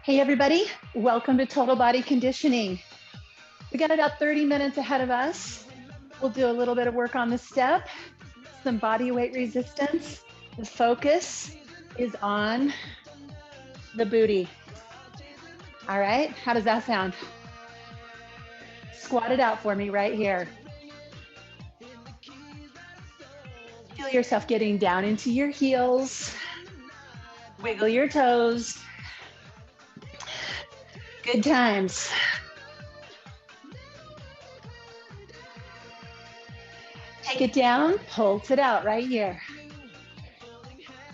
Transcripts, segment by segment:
Hey everybody, welcome to Total Body Conditioning. We got about 30 minutes ahead of us. We'll do a little bit of work on the step, some body weight resistance. The focus is on the booty. All right, how does that sound? Squat it out for me right here. Feel yourself getting down into your heels. Wiggle your toes. Good times. Take it down, pulse it out right here.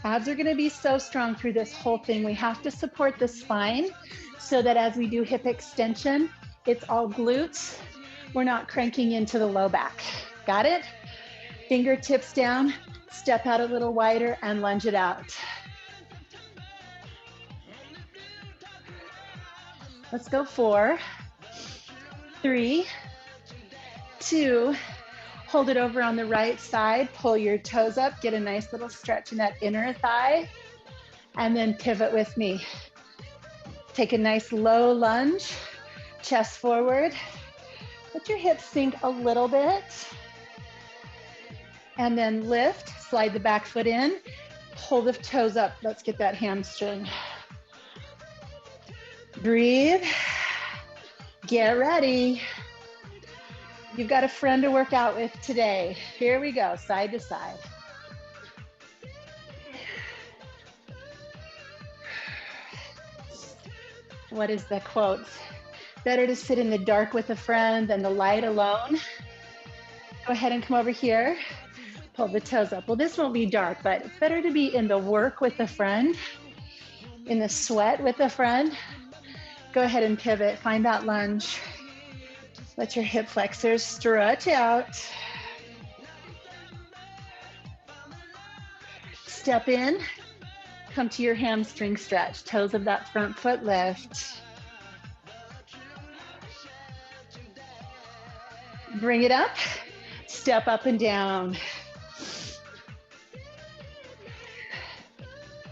Abs are gonna be so strong through this whole thing. We have to support the spine so that as we do hip extension, it's all glutes. We're not cranking into the low back. Got it? Fingertips down, step out a little wider and lunge it out. Let's go 4, 3, 2, hold it over on the right side, pull your toes up, get a nice little stretch in that inner thigh, and then pivot with me. Take a nice low lunge, chest forward, let your hips sink a little bit, and then lift, slide the back foot in, pull the toes up, let's get that hamstring. Breathe, get ready. You've got a friend to work out with today. Here we go, side to side. What is the quote? Better to sit in the dark with a friend than the light alone. Go ahead and come over here. Pull the toes up. Well, this won't be dark, but it's better to be in the work with a friend, in the sweat with a friend. Go ahead and pivot, find that lunge. Let your hip flexors stretch out. Step in, come to your hamstring stretch. Toes of that front foot lift. Bring it up, step up and down.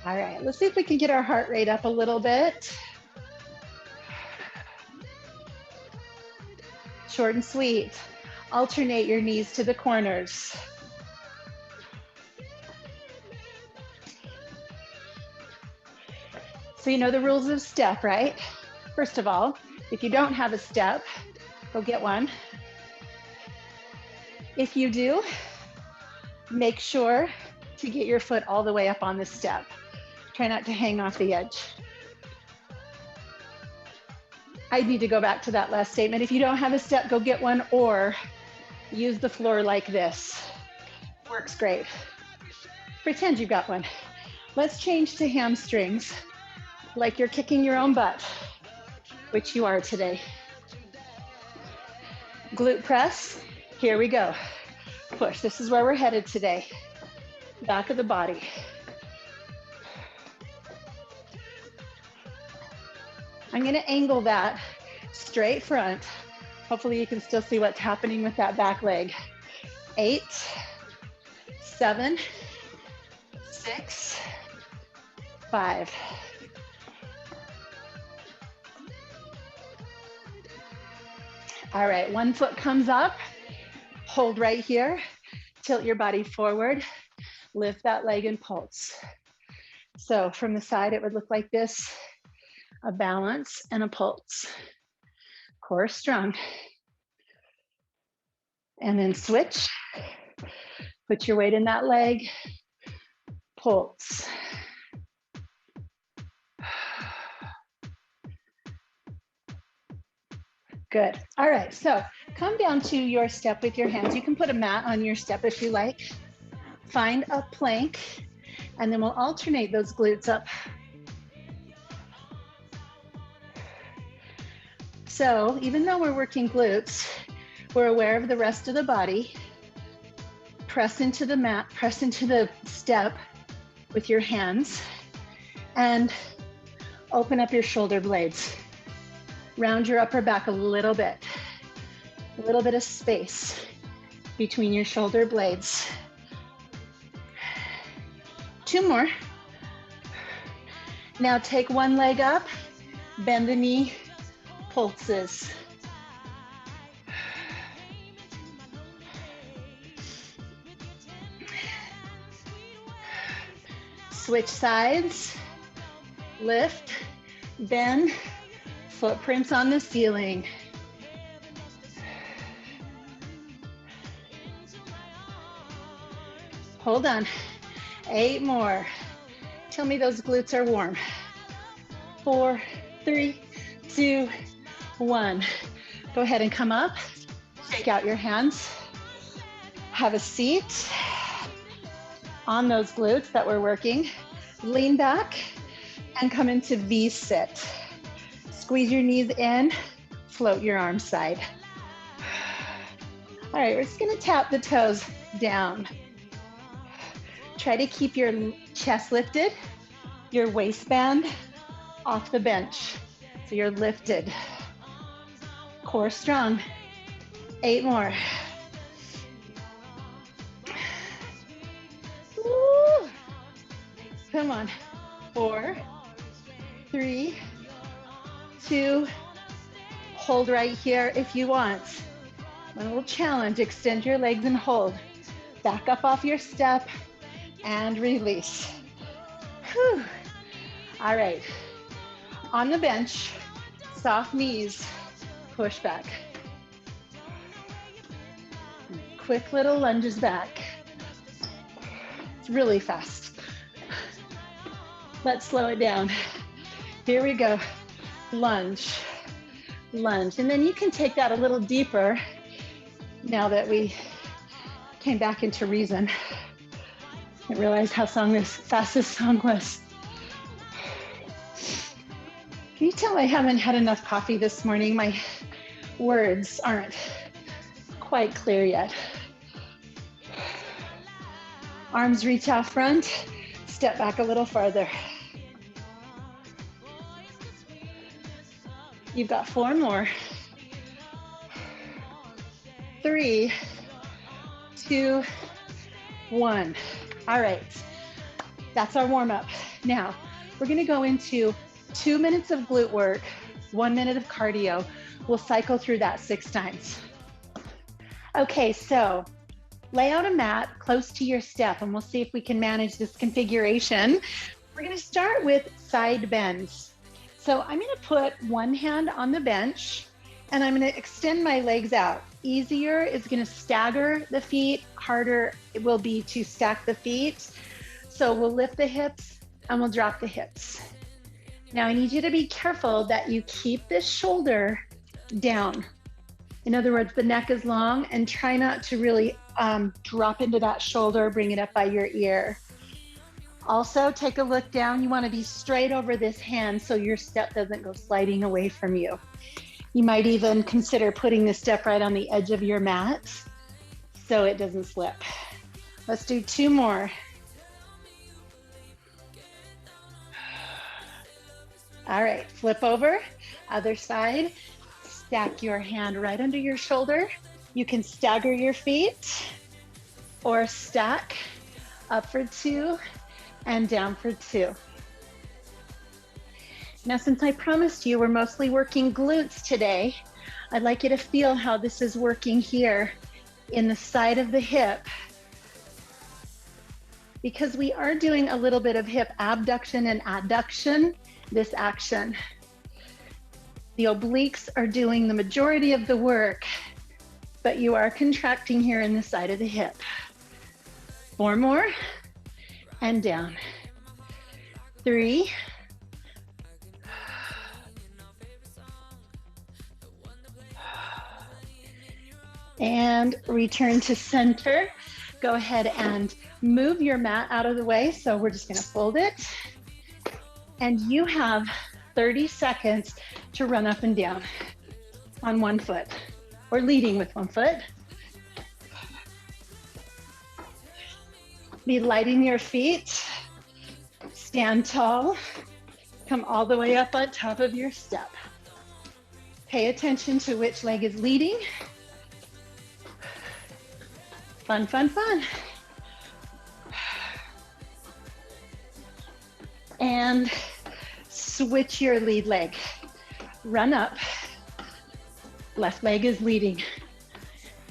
All right, let's see if we can get our heart rate up a little bit. Short and sweet. Alternate your knees to the corners. So you know the rules of step, right? First of all, if you don't have a step, go get one. If you do, make sure to get your foot all the way up on the step. Try not to hang off the edge. I need to go back to that last statement. If you don't have a step, go get one or use the floor like this. Works great. Pretend you got one. Let's change to hamstrings, like you're kicking your own butt, which you are today. Glute press, here we go. Push, this is where we're headed today. Back of the body. I'm gonna angle that straight front. Hopefully you can still see what's happening with that back leg. 8, 7, 6, 5. All right, one foot comes up, hold right here, tilt your body forward, lift that leg and pulse. So from the side, it would look like this. A balance and a pulse. Core strong. And then switch. Put your weight in that leg. Pulse. Good. All right, so come down to your step with your hands. You can put a mat on your step if you like. Find a plank, and then we'll alternate those glutes up. So even though we're working glutes, we're aware of the rest of the body. Press into the mat, press into the step with your hands, and open up your shoulder blades. Round your upper back a little bit of space between your shoulder blades. 2 more. Now take one leg up, Bend the knee, pulses. Switch sides, lift, bend, footprints on the ceiling. Hold on, 8 more. Tell me those glutes are warm. 4, 3, 2, 1. Go ahead and come up, shake out your hands. Have a seat on those glutes that we're working. Lean back and come into V-sit. Squeeze your knees in, float your arms side. All right, we're just gonna tap the toes down. Try to keep your chest lifted, your waistband off the bench. So you're lifted. Core strong. 8 more. Woo. Come on. 4, 3, 2. Hold right here if you want. One little challenge, extend your legs and hold. Back up off your step and release. Whew. All right, on the bench, soft knees, push back. Quick little lunges back. It's really fast. Let's slow it down. Here we go, lunge, lunge. And then you can take that a little deeper now that we came back into reason. I realized how fast this song was. Can you tell I haven't had enough coffee this morning? My words aren't quite clear yet. Arms reach out front, step back a little farther. You've got 4 more. 3, 2, 1. All right, that's our warm up. Now, we're gonna go into 2 minutes of glute work, 1 minute of cardio. We'll cycle through that 6 times. Okay, so lay out a mat close to your step and we'll see if we can manage this configuration. We're gonna start with side bends. So I'm gonna put one hand on the bench and I'm gonna extend my legs out. Easier is gonna stagger the feet, harder it will be to stack the feet. So we'll lift the hips and we'll drop the hips. Now I need you to be careful that you keep this shoulder down. In other words, the neck is long and try not to really drop into that shoulder, bring it up by your ear. Also, take a look down. You want to be straight over this hand so your step doesn't go sliding away from you. You might even consider putting the step right on the edge of your mat so it doesn't slip. Let's do 2 more. All right, flip over, other side. Stack your hand right under your shoulder. You can stagger your feet or stack up for 2 and down for 2. Now, since I promised you we're mostly working glutes today, I'd like you to feel how this is working here in the side of the hip, because we are doing a little bit of hip abduction and adduction, this action. The obliques are doing the majority of the work, but you are contracting here in the side of the hip. 4 more, and down. 3, and return to center. Go ahead and move your mat out of the way. So we're just gonna fold it. And you have 30 seconds to run up and down on 1 foot, or leading with 1 foot. Be light in your feet, stand tall, come all the way up on top of your step. Pay attention to which leg is leading. Fun, fun, fun. And switch your lead leg. Run up. Left leg is leading.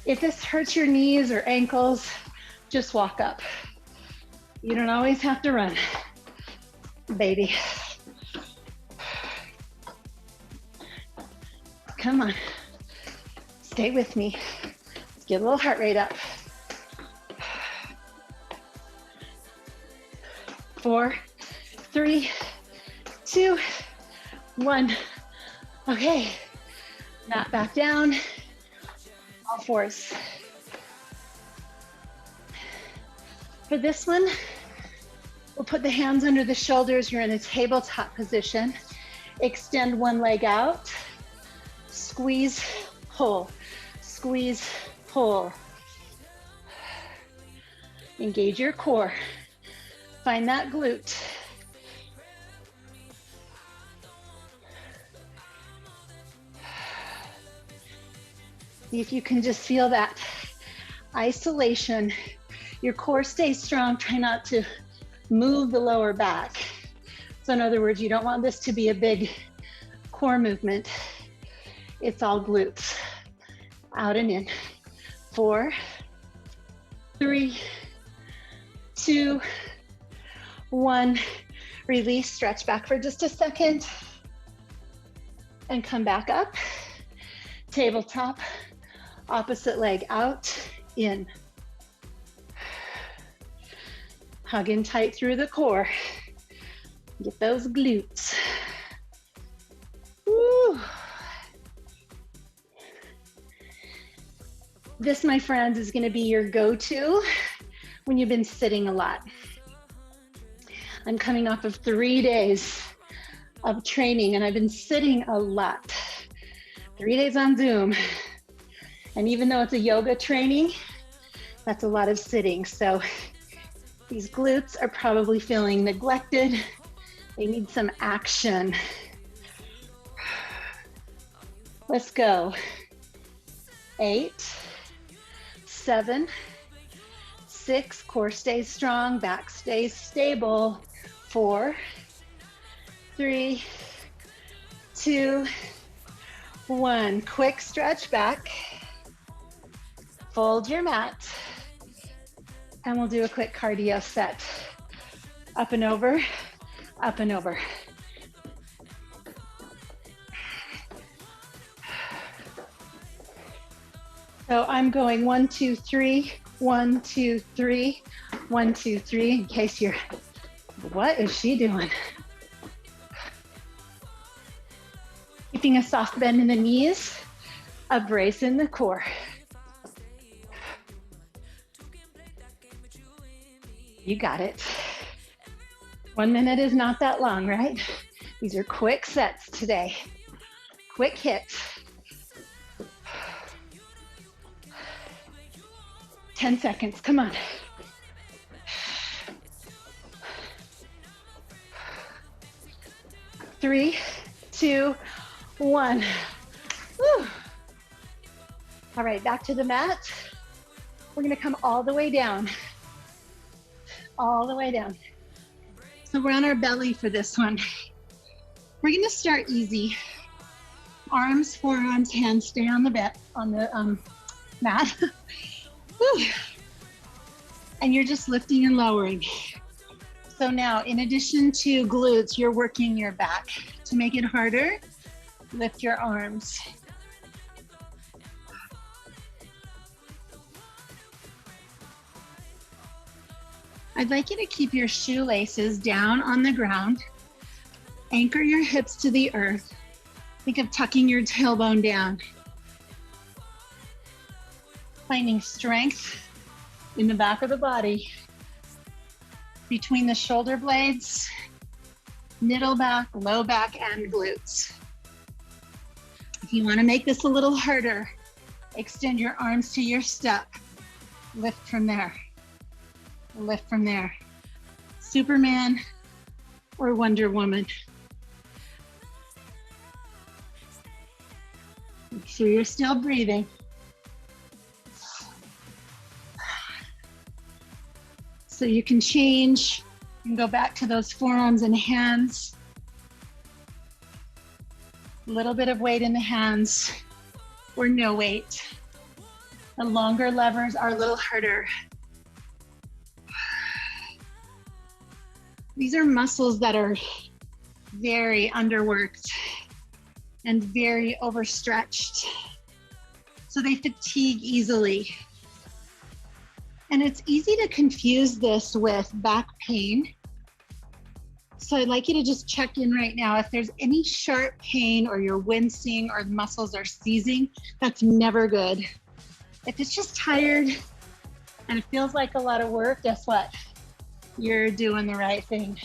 If this hurts your knees or ankles, just walk up. You don't always have to run, baby. Come on, stay with me. Let's get a little heart rate up. 4, 3, 2, 1. Okay, mat back down, all fours. For this one, we'll put the hands under the shoulders. You're in a tabletop position. Extend one leg out. Squeeze, pull, squeeze, pull. Engage your core. Find that glute. See if you can just feel that isolation. Your core stays strong. Try not to move the lower back. So in other words, you don't want this to be a big core movement. It's all glutes. Out and in. 4, 3, 2, 1. Release, stretch back for just a second. And come back up. Tabletop, opposite leg out, in. Hug in tight through the core. Get those glutes. Woo. This, my friends, is going to be your go-to when you've been sitting a lot. I'm coming off of 3 days of training and I've been sitting a lot. 3 days on Zoom. And even though it's a yoga training, that's a lot of sitting. So these glutes are probably feeling neglected. They need some action. Let's go. 8, 7, 6, core stays strong, back stays stable. 4, 3, 2, 1. Quick stretch back. Fold your mat. And we'll do a quick cardio set. Up and over, up and over. So I'm going 1, 2, 3, 1, 2, 3, 1, 2, 3, in case you're, what is she doing? Keeping a soft bend in the knees, a brace in the core. You got it. 1 minute is not that long, right? These are quick sets today. Quick hits. 10 seconds, come on. 3, 2, 1. Woo. All right, back to the mat. We're gonna come all the way down. All the way down. So we're on our belly for this one. We're gonna start easy. Arms, forearms, hands stay on the mat. Woo. And you're just lifting and lowering. So now, in addition to glutes, you're working your back. To make it harder, lift your arms. I'd like you to keep your shoelaces down on the ground. Anchor your hips to the earth. Think of tucking your tailbone down. Finding strength in the back of the body, between the shoulder blades, middle back, low back, and glutes. If you want to make this a little harder, extend your arms to your step. Lift from there. Lift from there. Superman or Wonder Woman. Make sure you're still breathing. So you can change and go back to those forearms and hands. A little bit of weight in the hands or no weight. The longer levers are a little harder. These are muscles that are very underworked and very overstretched, so they fatigue easily. And it's easy to confuse this with back pain. So I'd like you to just check in right now. If there's any sharp pain or you're wincing or the muscles are seizing, that's never good. If it's just tired and it feels like a lot of work, guess what? You're doing the right thing.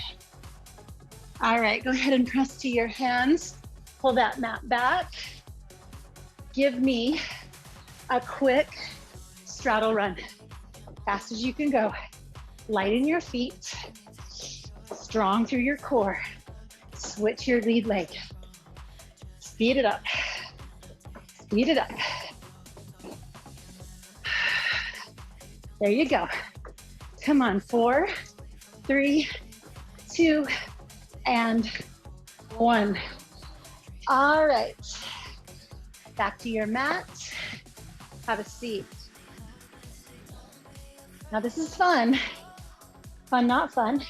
All right, go ahead and press to your hands. Pull that mat back. Give me a quick straddle run. Fast as you can go. Lighten your feet. Strong through your core. Switch your lead leg. Speed it up. Speed it up. There you go. Come on, 4, 3, 2, and 1. All right. Back to your mat. Have a seat. Now this is fun. Fun, not fun.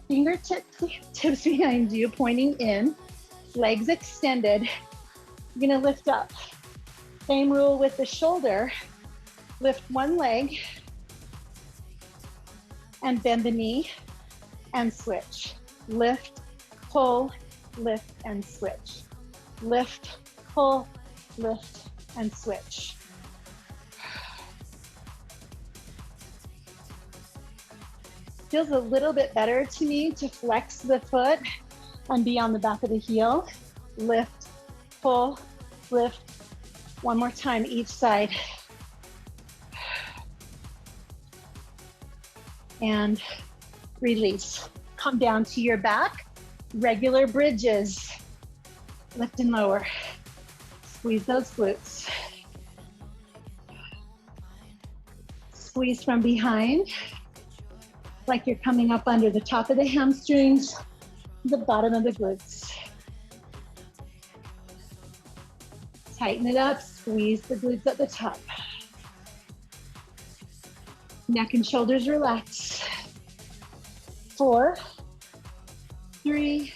Fingertips behind you, pointing in. Legs extended. You're gonna lift up. Same rule with the shoulder. Lift one leg and bend the knee and switch. Lift, pull, lift, and switch. Lift, pull, lift, and switch. Feels a little bit better to me to flex the foot and be on the back of the heel. Lift, pull, lift. One more time each side. And release. Come down to your back. Regular bridges. Lift and lower. Squeeze those glutes. Squeeze from behind, like you're coming up under the top of the hamstrings, the bottom of the glutes. Tighten it up, squeeze the glutes at the top. Neck and shoulders relax. 4, 3,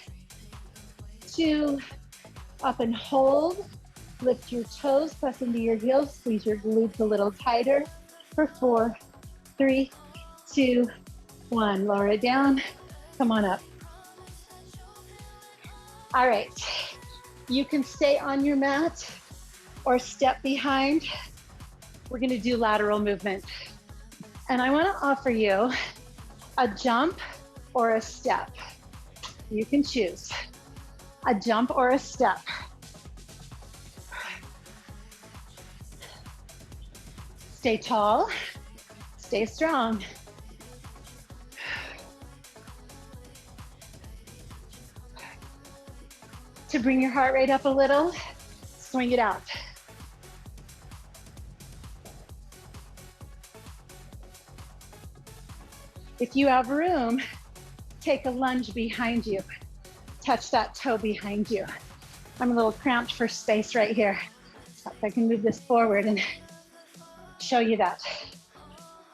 2, up and hold. Lift your toes, press into your heels, squeeze your glutes a little tighter for 4, 3, 2, 1. Lower it down, come on up. All right, you can stay on your mat or step behind. We're gonna do lateral movement. And I wanna offer you a jump or a step. You can choose a jump or a step. Stay tall, stay strong. To bring your heart rate up a little, swing it out. If you have room, take a lunge behind you. Touch that toe behind you. I'm a little cramped for space right here. So if I can move this forward and show you that.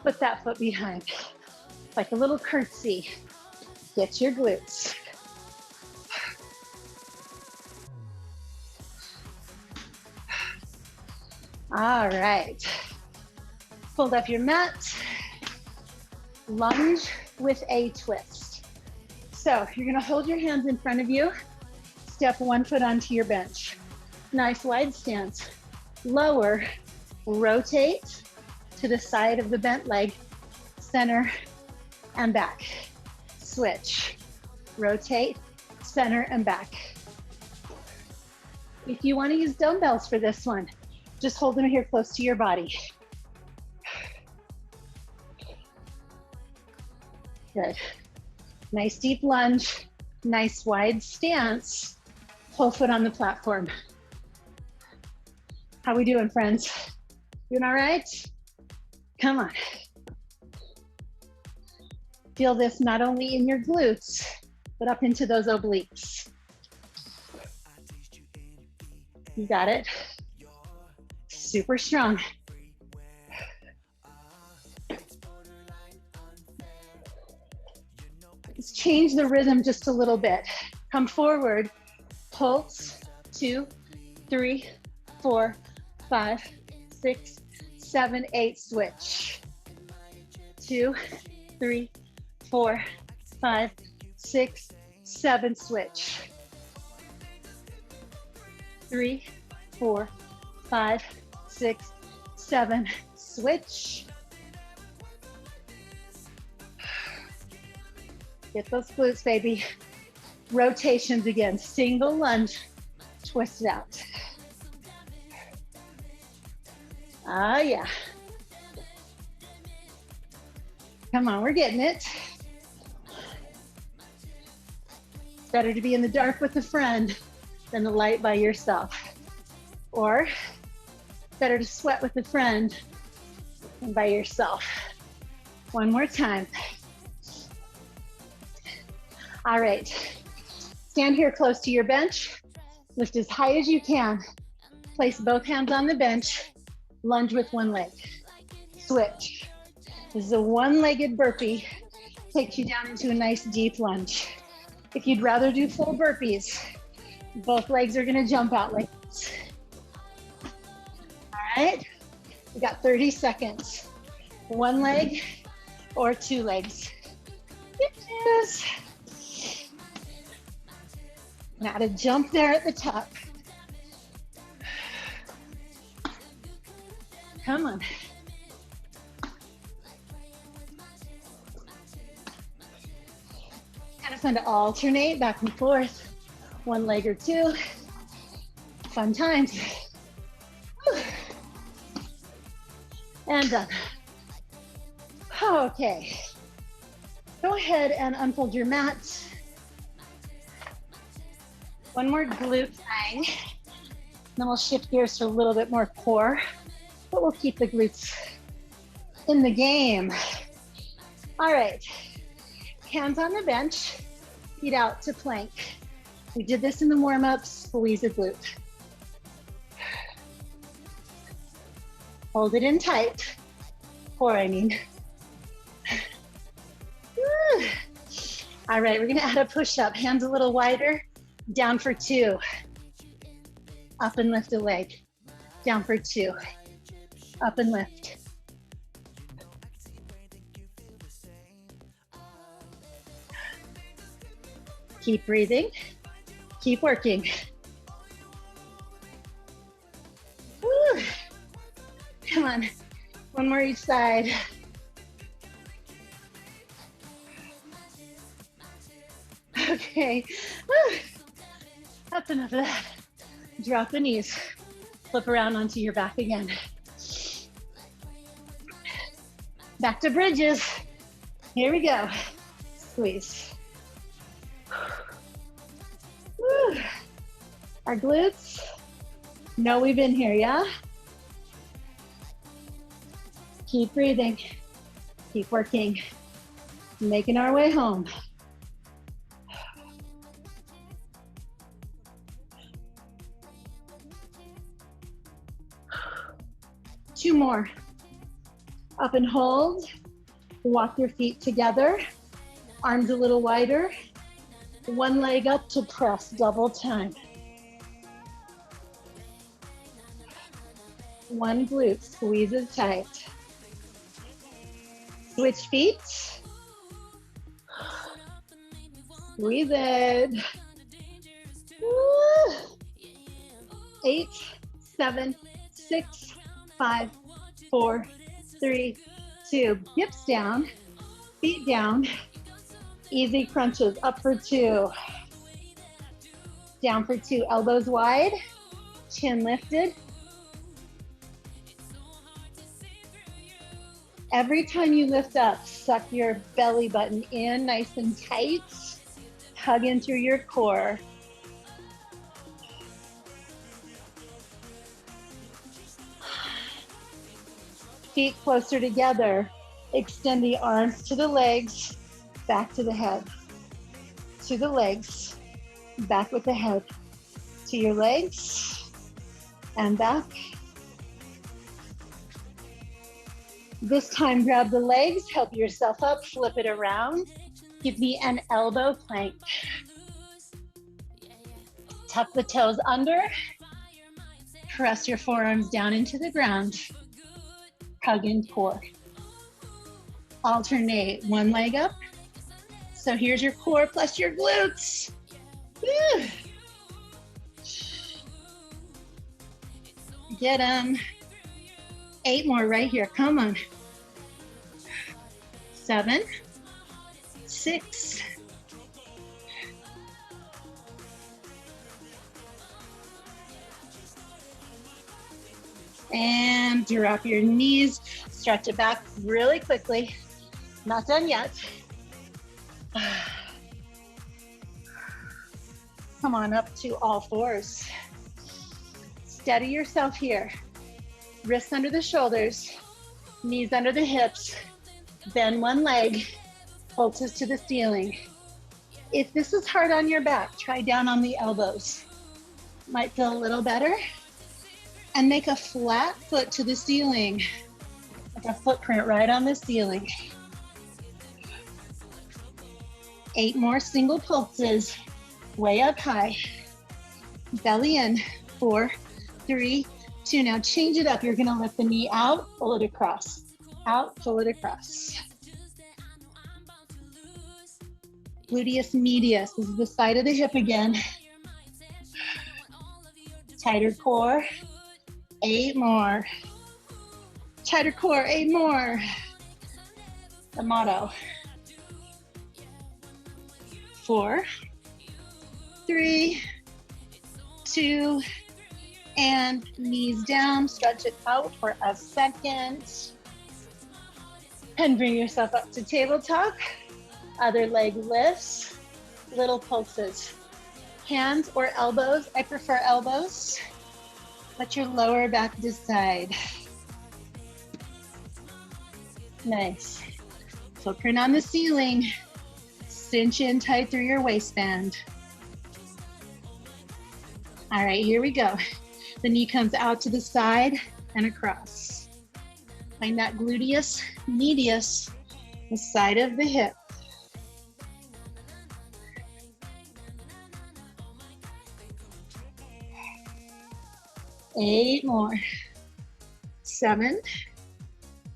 Put that foot behind. Like a little curtsy. Get your glutes. All right. Fold up your mat. Lunge with a twist. So you're gonna hold your hands in front of you. Step one foot onto your bench. Nice wide stance. Lower, rotate to the side of the bent leg, center and back. Switch, rotate, center and back. If you wanna use dumbbells for this one, just hold them here close to your body. Good. Nice deep lunge, nice wide stance. Whole foot on the platform. How we doing, friends? Doing all right? Come on. Feel this not only in your glutes, but up into those obliques. You got it. Super strong. Let's change the rhythm just a little bit. Come forward, pulse, 2, 3, 4, 5, 6, 7, 8, switch. 2, 3, 4, 5, 6, 7, switch. 3, 4, 5, 6, 7, switch. Get those glutes, baby. Rotations again. Single lunge, twist it out. Ah, yeah. Come on, we're getting it. It's better to be in the dark with a friend than the light by yourself. Or better to sweat with a friend than by yourself. One more time. All right, stand here close to your bench. Lift as high as you can. Place both hands on the bench. Lunge with one leg. Switch. This is a one-legged burpee. Takes you down into a nice deep lunge. If you'd rather do full burpees, both legs are gonna jump out like this. All right, we got 30 seconds. One leg or two legs. Yes. Not a jump there at the top. Come on. Kind of fun to alternate back and forth. One leg or two. Fun times. And done. Okay. Go ahead and unfold your mat. One more glute thing. Then we'll shift gears to a little bit more core, but we'll keep the glutes in the game. All right, hands on the bench, feet out to plank. We did this in the warm-up, squeeze a glute. Hold it in tight, core I mean. All right, we're gonna add a push-up, hands a little wider, down for 2. Up and lift a leg. Down for 2. Up and lift. Keep breathing. Keep working. Woo. Come on. One more each side. Okay. Woo. That's enough of that. Drop the knees. Flip around onto your back again. Back to bridges. Here we go. Squeeze. Woo. Our glutes know we've been here, yeah? Keep breathing. Keep working. Making our way home. Two more. Up and hold. Walk your feet together. Arms a little wider. One leg up to press, double time. One glute squeezes tight. Switch feet. Squeeze it. Woo. 8, 7, 6, 5, 4, 3, 2. Hips down, feet down. Easy crunches, up for 2. Down for 2, elbows wide, chin lifted. Every time you lift up, suck your belly button in nice and tight. Hug into your core. Feet closer together. Extend the arms to the legs, back to the head. To the legs, back with the head. To your legs, and back. This time, grab the legs, help yourself up, flip it around. Give me an elbow plank. Tuck the toes under. Press your forearms down into the ground. Hug in core. Alternate one leg up. So here's your core plus your glutes. Woo. Get them. 8 more right here, come on. 7, 6, and drop your knees, stretch it back really quickly. Not done yet. Come on up to all fours. Steady yourself here. Wrists under the shoulders, knees under the hips, bend one leg, pulses to the ceiling. If this is hard on your back, try down on the elbows. Might feel a little better. And make a flat foot to the ceiling, like a footprint right on the ceiling. 8 more single pulses, way up high. Belly in, 4, 3, 2. Now change it up. You're gonna lift the knee out, pull it across. Out, pull it across. Gluteus medius, this is the side of the hip again. Tighter core, 8 more. Tighter core, 8 more. The motto. 4, 3, 2, and knees down, stretch it out for a second. And bring yourself up to tabletop. Other leg lifts, little pulses. Hands or elbows, I prefer elbows. Let your lower back decide. Nice. Footprint on the ceiling. Cinch in tight through your waistband. All right, here we go. The knee comes out to the side and across. Find that gluteus medius, the side of the hip. Eight more. 7,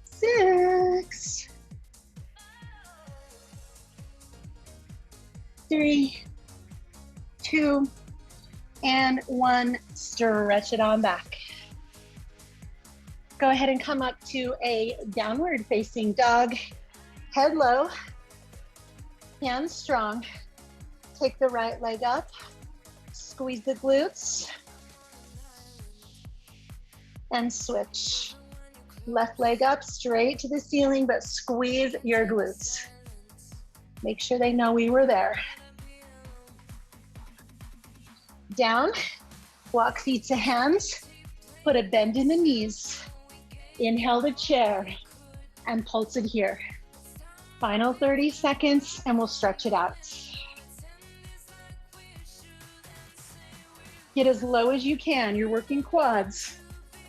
6, 3, 2, and 1. Stretch it on back. Go ahead and come up to a downward facing dog. Head low, hands strong. Take the right leg up, squeeze the glutes, and switch. Left leg up, straight to the ceiling, but squeeze your glutes. Make sure they know we were there. Down, walk feet to hands, put a bend in the knees. Inhale to chair and pulse it here. Final 30 seconds and we'll stretch it out. Get as low as you can. You're working quads,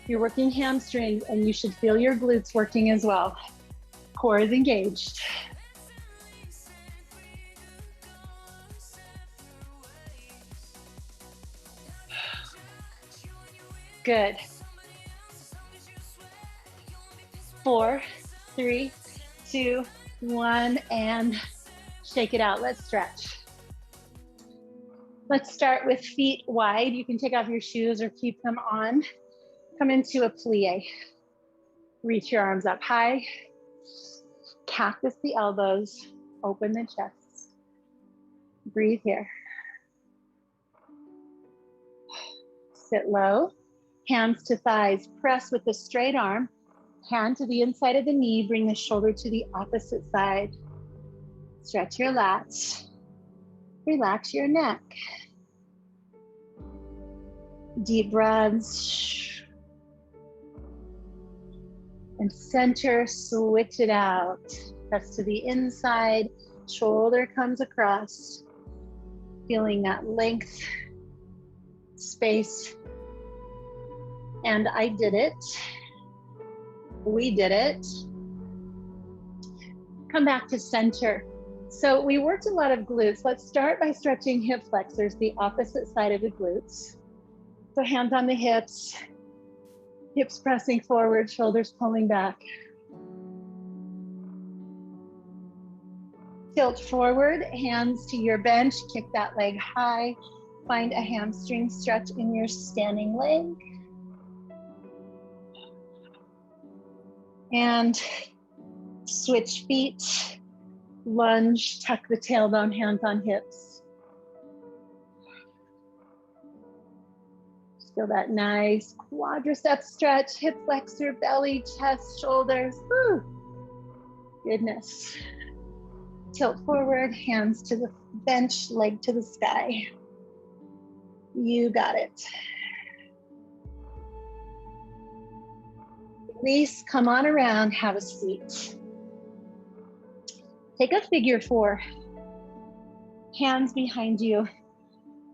you're working hamstrings, and you should feel your glutes working as well. Core is engaged. Good. 4, 3, 2, 1, and shake it out. Let's stretch. Let's start with feet wide. You can take off your shoes or keep them on. Come into a plie. Reach your arms up high. Cactus the elbows. Open the chest. Breathe here. Sit low. Hands to thighs. Press with the straight arm. Hand to the inside of the knee. Bring the shoulder to the opposite side. Stretch your lats. Relax your neck. Deep breaths. And center, switch it out. Press to the inside. Shoulder comes across. Feeling that length, space. And I did it. We did it. Come back to center. So we worked a lot of glutes. Let's start by stretching hip flexors, the opposite side of the glutes. So hands on the hips, hips pressing forward, shoulders pulling back. Tilt forward, hands to your bench, kick that leg high. Find a hamstring stretch in your standing leg. And switch feet, lunge, tuck the tailbone, hands on hips. Feel that nice quadricep stretch, hip flexor, belly, chest, shoulders. Woo. Goodness. Tilt forward, hands to the bench, leg to the sky. You got it. Release, come on around, have a seat. Take a figure 4. Hands behind you.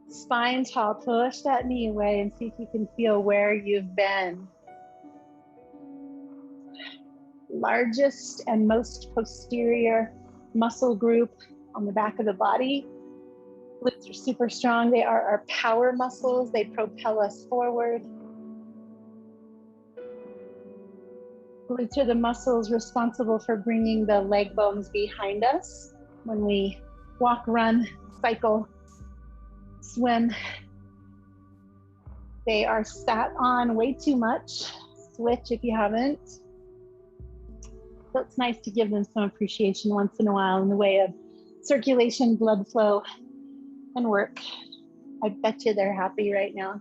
Spine tall, push that knee away and see if you can feel where you've been. Largest and most posterior muscle group on the back of the body. Glutes are super strong. They are our power muscles. They propel us forward. Glutes are the muscles responsible for bringing the leg bones behind us when we walk, run, cycle, swim. They are sat on way too much. Switch if you haven't. So it's nice to give them some appreciation once in a while in the way of circulation, blood flow, and work. I bet you they're happy right now.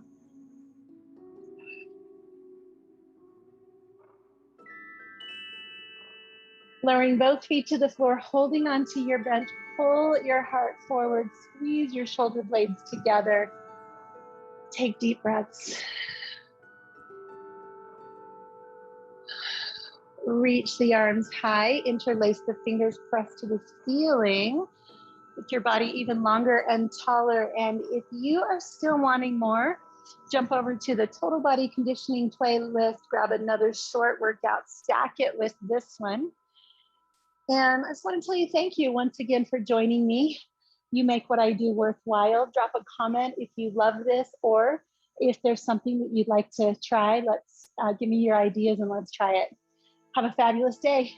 Lowering both feet to the floor, holding onto your bench, pull your heart forward, squeeze your shoulder blades together. Take deep breaths. Reach the arms high, interlace the fingers, press to the ceiling. Make your body even longer and taller. And if you are still wanting more, jump over to the Total Body Conditioning playlist, grab another short workout, stack it with this one. And I just want to tell you thank you once again for joining me. You make what I do worthwhile. Drop a comment if you love this, or if there's something that you'd like to try, let's give me your ideas and let's try it. Have a fabulous day.